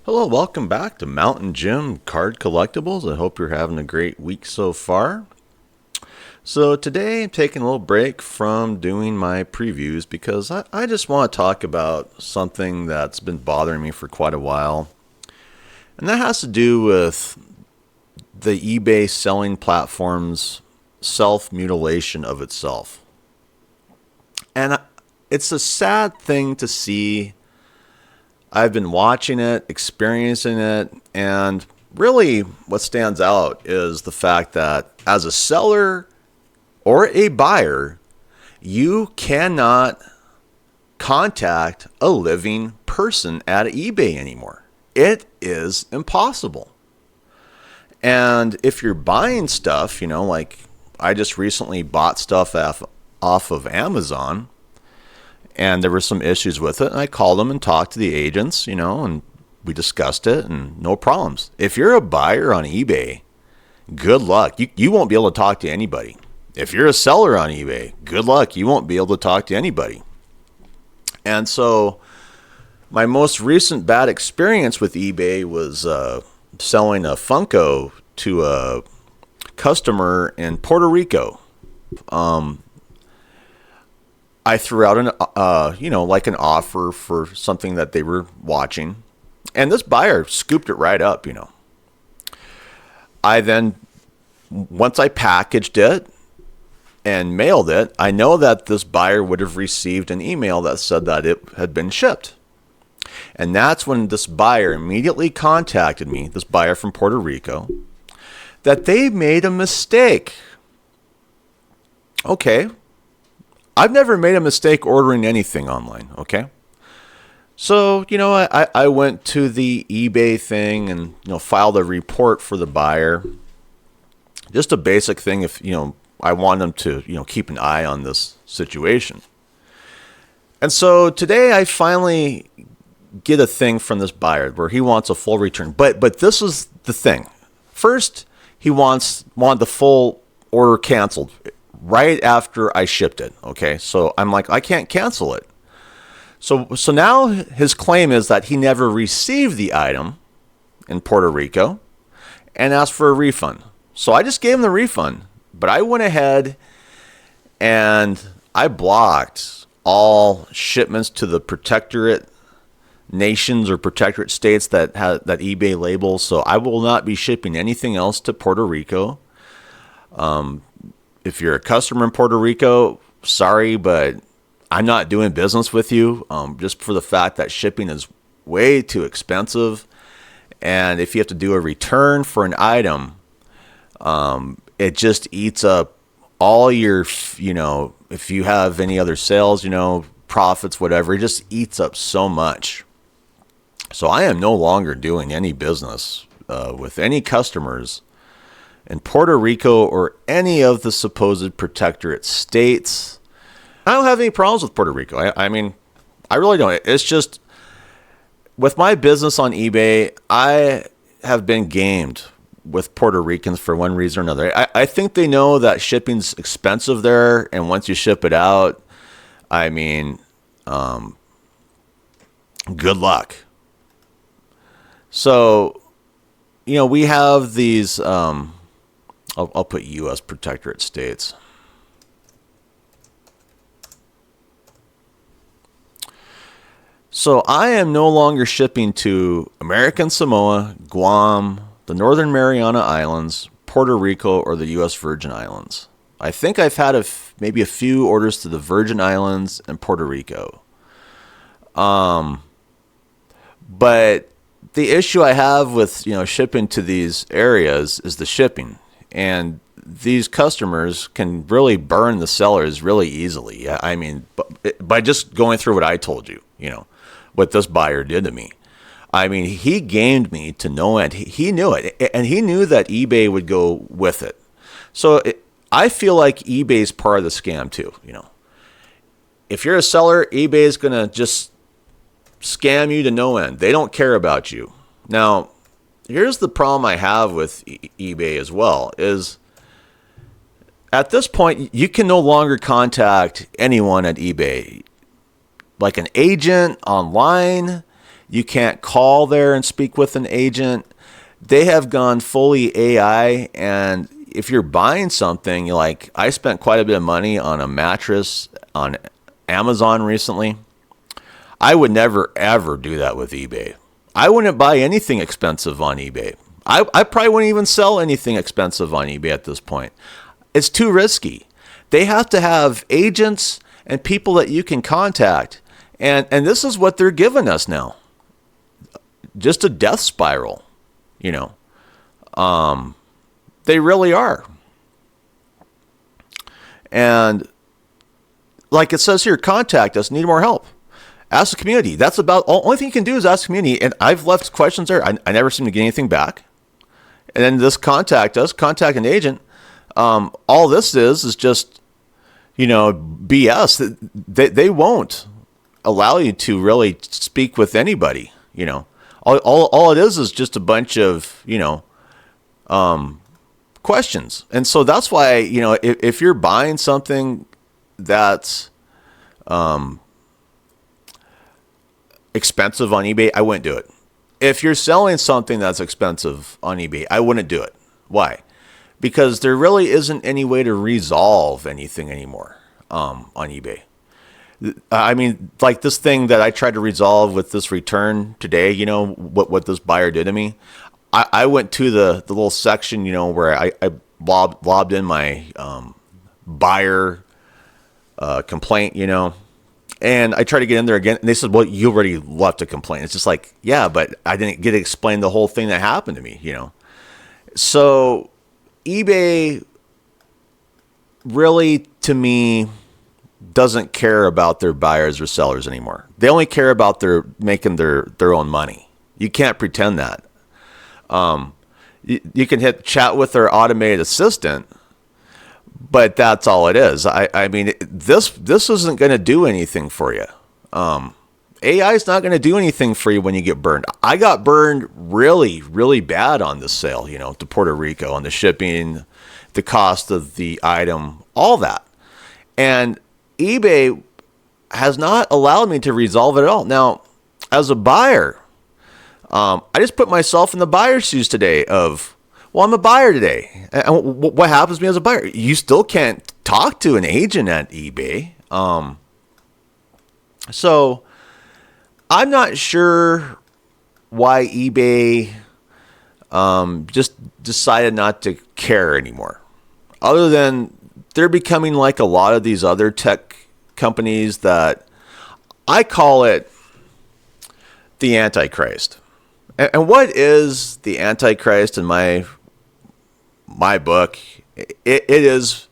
Hello, welcome back to Mountain Jim Card Collectibles. I hope you're having a great week so far. So today I'm taking a little break from doing my previews because I just want to talk about something that's been bothering me for quite a while. And that has to do with the eBay selling platform's self-mutilation of itself. And it's a sad thing to see. I've been watching it, experiencing it, and really what stands out is the fact that as a seller or a buyer, you cannot contact a living person at eBay anymore. It is impossible. And if you're buying stuff, like I just recently bought stuff off of Amazon, and there were some issues with it, and I called them and talked to the agents, and we discussed it, and no problems. If you're a buyer on eBay, good luck. You won't be able to talk to anybody. If you're a seller on eBay, good luck. You won't be able to talk to anybody. And so my most recent bad experience with eBay was selling a Funko to a customer in Puerto Rico. I threw out an offer for something that they were watching, and this buyer scooped it right up. I then, once I packaged it and mailed it, I know that this buyer would have received an email that said that it had been shipped. And that's when this buyer immediately contacted me, this buyer from Puerto Rico, that they made a mistake. Okay. I've never made a mistake ordering anything online, okay? So, I went to the eBay thing and, filed a report for the buyer. Just a basic thing if, I want them to, keep an eye on this situation. And so today I finally get a thing from this buyer where he wants a full return. But this is the thing. First, he wanted the full order canceled right after I shipped it. Okay, so I'm like, I can't cancel it. So now his claim is that he never received the item in Puerto Rico and asked for a refund. So I just gave him the refund, but I went ahead and I blocked all shipments to the protectorate nations or protectorate states that have that eBay label. So I will not be shipping anything else to Puerto Rico. If you're a customer in Puerto Rico, sorry, but I'm not doing business with you just for the fact that shipping is way too expensive. And if you have to do a return for an item, it just eats up all your, if you have any other sales, profits, whatever, it just eats up so much. So I am no longer doing any business with any customers in Puerto Rico or any of the supposed protectorate states. I don't have any problems with Puerto Rico. I mean, I really don't. It's just, with my business on eBay, I have been gamed with Puerto Ricans for one reason or another. I think they know that shipping's expensive there, and once you ship it out, I mean, good luck. So, we have these... I'll put U.S. protectorate states. So I am no longer shipping to American Samoa, Guam, the Northern Mariana Islands, Puerto Rico, or the U.S. Virgin Islands. I think I've had maybe a few orders to the Virgin Islands and Puerto Rico. But the issue I have with shipping to these areas is the shipping. And these customers can really burn the sellers really easily. I mean, by just going through what I told you, what this buyer did to me. I mean, he gamed me to no end. He knew it, and he knew that eBay would go with it. So I feel like eBay's part of the scam too. If you're a seller, eBay is going to just scam you to no end. They don't care about you. Now, here's the problem I have with eBay as well is at this point, you can no longer contact anyone at eBay. Like an agent online, You can't call there and speak with an agent. They have gone fully AI, and if you're buying something, like I spent quite a bit of money on a mattress on Amazon recently. I would never ever do that with eBay. I wouldn't buy anything expensive on eBay. I probably wouldn't even sell anything expensive on eBay at this point. It's too risky. They have to have agents and people that you can contact. And this is what they're giving us now. Just a death spiral, you know. They really are. And like it says here, contact us, need more help. Ask the community. That's about only thing you can do is ask the community. And I've left questions there. I never seem to get anything back. And then this contact us, contact an agent. All this is just, you know, BS. They won't allow you to really speak with anybody. You know, all it is just a bunch of, you know, questions. And so that's why, you know, if you're buying something that's expensive on eBay, I wouldn't do it. If you're selling something that's expensive on eBay, I wouldn't do it. Why? Because there really isn't any way to resolve anything anymore on eBay. I mean, like this thing that I tried to resolve with this return today, you know, what this buyer did to me. I went to the little section, you know, where I lobbed in my buyer complaint, you know, and I tried to get in there again. And they said, well, you already left a complaint. It's just like, yeah, but I didn't get to explain the whole thing that happened to me, you know. So eBay really, to me, doesn't care about their buyers or sellers anymore. They only care about making their own money. You can't pretend that. You can hit chat with their automated assistant, but that's all it is. I mean, this isn't going to do anything for you. AI is not going to do anything for you when you get burned. I got burned really, really bad on this sale, you know, to Puerto Rico, on the shipping, the cost of the item, all that. And eBay has not allowed me to resolve it at all. Now, as a buyer, I just put myself in the buyer's shoes today of, well, I'm a buyer today. And what happens to me as a buyer? You still can't talk to an agent at eBay. So I'm not sure why eBay just decided not to care anymore. Other than they're becoming like a lot of these other tech companies that I call it the Antichrist. And what is the Antichrist in my book? It is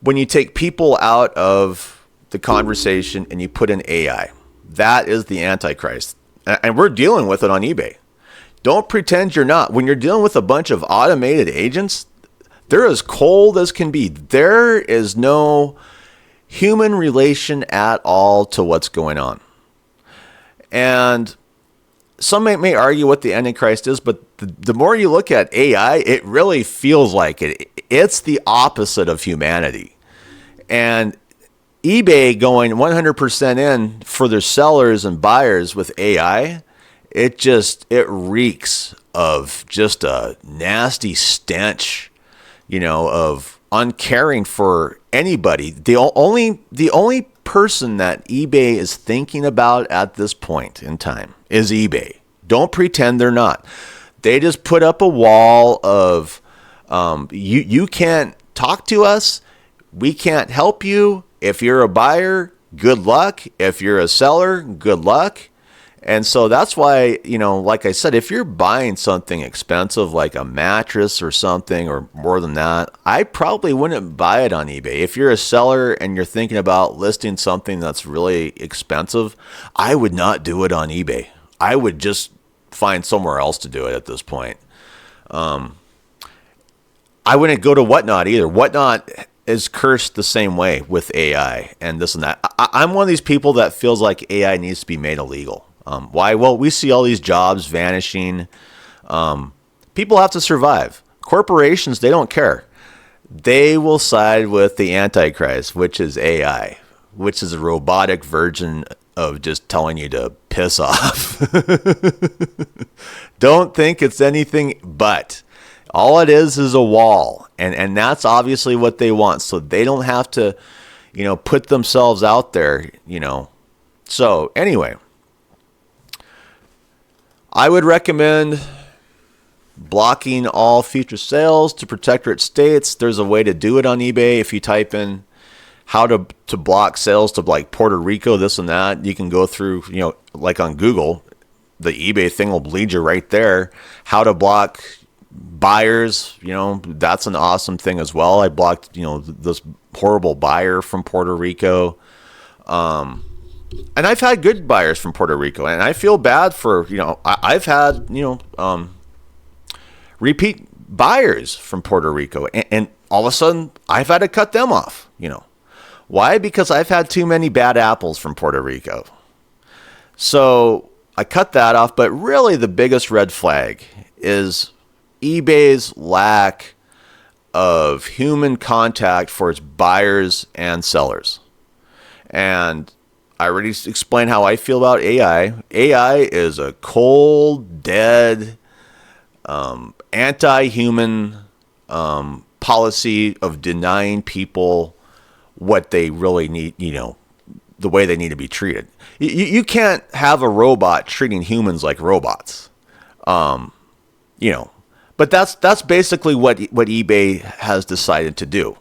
when you take people out of the conversation and you put in AI. That is the Antichrist. And we're dealing with it on eBay. Don't pretend you're not. When you're dealing with a bunch of automated agents, they're as cold as can be. There is no human relation at all to what's going on. And some may argue what the Antichrist is, but the more you look at AI, it really feels like it. It's the opposite of humanity. And eBay going 100% in for their sellers and buyers with AI, it reeks of just a nasty stench, you know, of uncaring for anybody. The only person that eBay is thinking about at this point in time is eBay. Don't pretend they're not. They just put up a wall of you can't talk to us. We can't help you. If you're a buyer, good luck. If you're a seller, good luck. And so that's why, you know, like I said, if you're buying something expensive like a mattress or something or more than that, I probably wouldn't buy it on eBay. If you're a seller and you're thinking about listing something that's really expensive, I would not do it on eBay. I would just find somewhere else to do it at this point. I wouldn't go to Whatnot either. Whatnot is cursed the same way with AI and this and that. I'm one of these people that feels like AI needs to be made illegal. Why? Well, we see all these jobs vanishing. People have to survive. Corporations, they don't care. They will side with the Antichrist, which is AI. which is a robotic version of just telling you to piss off. Don't think it's anything but. All it is a wall. And that's obviously what they want. So they don't have to, put themselves out there, So anyway, I would recommend blocking all future sales to protectorate states. There's a way to do it on eBay. If you type in how to block sales to like Puerto Rico, this and that, you can go through, like on Google, the eBay thing will lead you right there. How to block buyers, that's an awesome thing as well. I blocked, this horrible buyer from Puerto Rico. And I've had good buyers from Puerto Rico, and I feel bad for, I've had, repeat buyers from Puerto Rico, and all of a sudden I've had to cut them off, Why? Because I've had too many bad apples from Puerto Rico. So I cut that off, but really the biggest red flag is eBay's lack of human contact for its buyers and sellers. And I already explained how I feel about AI. AI is a cold, dead, anti-human policy of denying people what they really need, the way they need to be treated. You can't have a robot treating humans like robots, But that's basically what eBay has decided to do.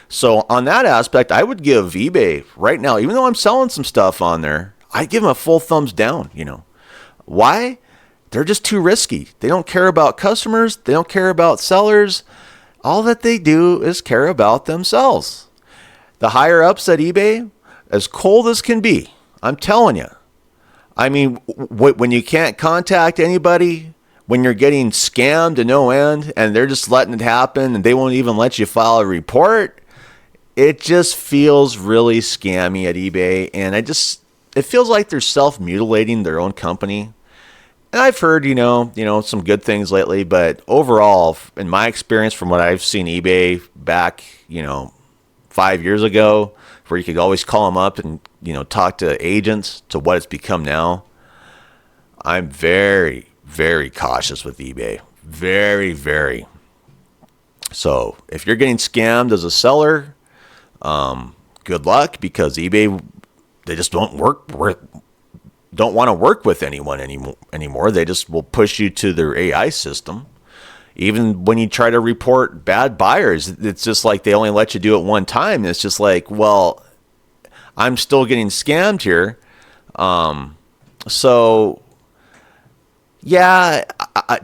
So on that aspect, I would give eBay right now, even though I'm selling some stuff on there, I'd give them a full thumbs down, Why? They're just too risky. They don't care about customers. They don't care about sellers. All that they do is care about themselves. The higher ups at eBay, as cold as can be, I'm telling you. I mean, when you can't contact anybody, when you're getting scammed to no end, and they're just letting it happen, and they won't even let you file a report, it just feels really scammy at eBay, and it feels like they're self-mutilating their own company. And I've heard, some good things lately, but overall, in my experience from what I've seen eBay back, 5 years ago, where you could always call them up and, talk to agents, to what it's become now, I'm very, very cautious with eBay. Very, very. So if you're getting scammed as a seller, good luck, because eBay, they just don't want to work with anyone anymore. They just will push you to their AI system. Even when you try to report bad buyers, it's just like they only let you do it one time. It's just like, well, I'm still getting scammed here. So yeah,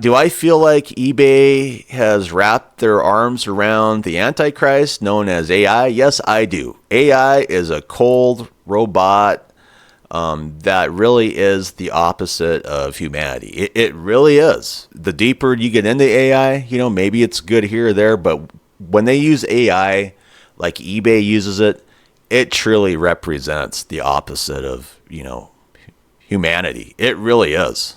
do I feel like eBay has wrapped their arms around the Antichrist known as AI? Yes, I do. AI is a cold robot that really is the opposite of humanity. It really is. The deeper you get into AI, maybe it's good here or there, but when they use AI like eBay uses it, it truly represents the opposite of, humanity. It really is.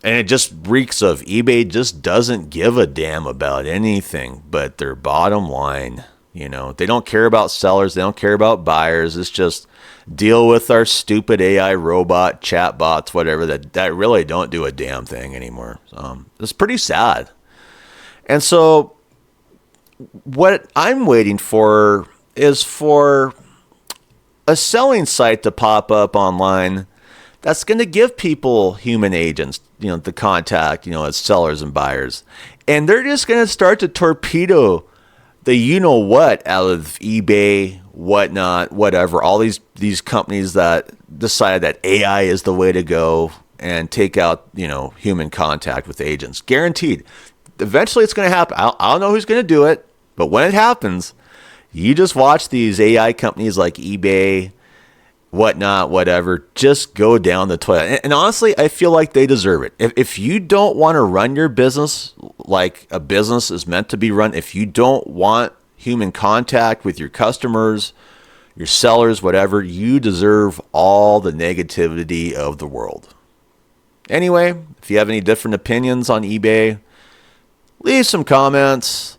And it just reeks of eBay just doesn't give a damn about anything but their bottom line. They don't care about sellers. They don't care about buyers. It's just deal with our stupid AI robot, chat bots, whatever, that really don't do a damn thing anymore. It's pretty sad. And so what I'm waiting for is for a selling site to pop up online that's going to give people human agents, the contact, as sellers and buyers. And they're just going to start to torpedo the what out of eBay, whatnot, whatever. All these companies that decide that AI is the way to go and take out, human contact with agents. Guaranteed. Eventually it's going to happen. I don't know who's going to do it, but when it happens, you just watch these AI companies like eBay, whatnot, whatever, just go down the toilet. And honestly, I feel like they deserve it. If you don't want to run your business like a business is meant to be run, if you don't want human contact with your customers, your sellers, whatever, you deserve all the negativity of the world. Anyway, if you have any different opinions on eBay, leave some comments.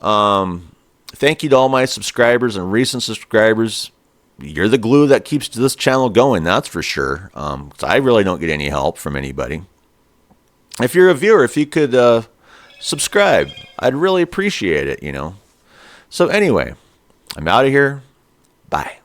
Thank you to all my subscribers and recent subscribers. you're the glue that keeps this channel going, that's for sure. 'Cause I really don't get any help from anybody. If you're a viewer, if you could subscribe, I'd really appreciate it, So anyway, I'm out of here. Bye.